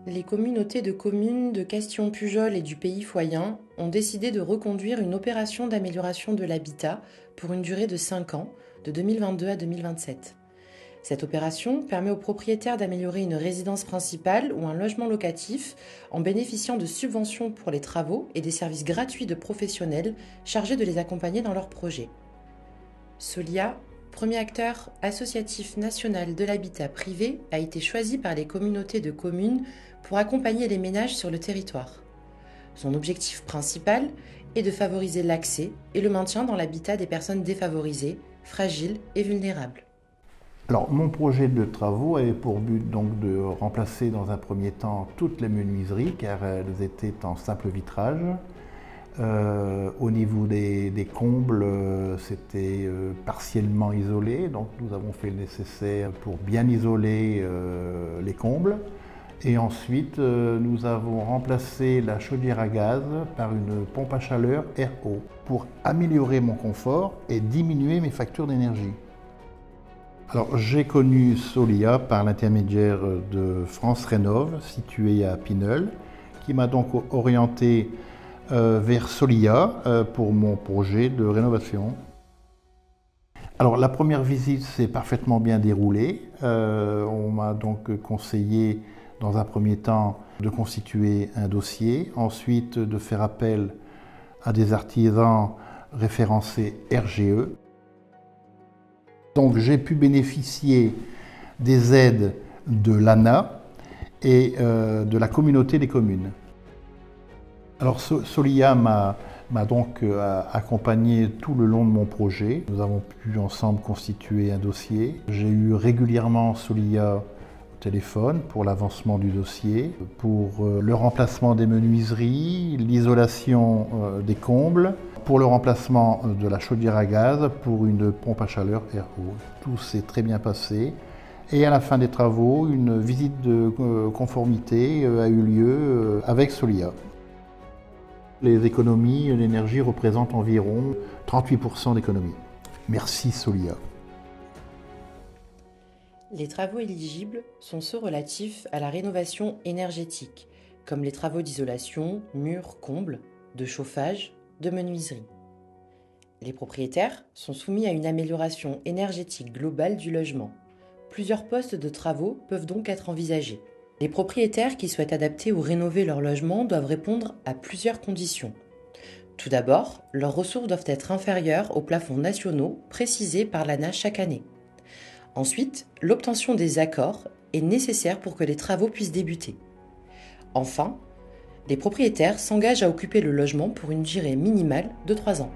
Les communautés de communes de Castillon-Pujol et du Pays Foyen ont décidé de reconduire une opération d'amélioration de l'habitat pour une durée de 5 ans, de 2022 à 2027. Cette opération permet aux propriétaires d'améliorer une résidence principale ou un logement locatif en bénéficiant de subventions pour les travaux et des services gratuits de professionnels chargés de les accompagner dans leurs projets. Solia, premier acteur associatif national de l'habitat privé, a été choisi par les communautés de communes pour accompagner les ménages sur le territoire. Son objectif principal est de favoriser l'accès et le maintien dans l'habitat des personnes défavorisées, fragiles et vulnérables. Alors, mon projet de travaux avait pour but donc de remplacer dans un premier temps toutes les menuiseries car elles étaient en simple vitrage. Au niveau des combles, c'était partiellement isolé, donc nous avons fait le nécessaire pour bien isoler les combles. Et ensuite, nous avons remplacé la chaudière à gaz par une pompe à chaleur RO pour améliorer mon confort et diminuer mes factures d'énergie. Alors, j'ai connu Solia par l'intermédiaire de France Rénov', située à Pineuilh, qui m'a donc orienté vers Solia pour mon projet de rénovation. Alors, la première visite s'est parfaitement bien déroulée. On m'a donc conseillé, dans un premier temps, de constituer un dossier, ensuite de faire appel à des artisans référencés RGE. Donc j'ai pu bénéficier des aides de l'ANA et de la communauté des communes. Alors Solia m'a donc accompagné tout le long de mon projet. Nous avons pu ensemble constituer un dossier. J'ai eu régulièrement Solia au téléphone pour l'avancement du dossier, pour le remplacement des menuiseries, l'isolation des combles, pour le remplacement de la chaudière à gaz pour une pompe à chaleur RO. Tout s'est très bien passé. Et à la fin des travaux, une visite de conformité a eu lieu avec Solia. Les économies d'énergie représentent environ 38% d'économies. Merci Solia. Les travaux éligibles sont ceux relatifs à la rénovation énergétique, comme les travaux d'isolation, murs, combles, de chauffage, de menuiserie. Les propriétaires sont soumis à une amélioration énergétique globale du logement. Plusieurs postes de travaux peuvent donc être envisagés. Les propriétaires qui souhaitent adapter ou rénover leur logement doivent répondre à plusieurs conditions. Tout d'abord, leurs ressources doivent être inférieures aux plafonds nationaux précisés par l'ANA chaque année. Ensuite, l'obtention des accords est nécessaire pour que les travaux puissent débuter. Enfin, les propriétaires s'engagent à occuper le logement pour une durée minimale de 3 ans.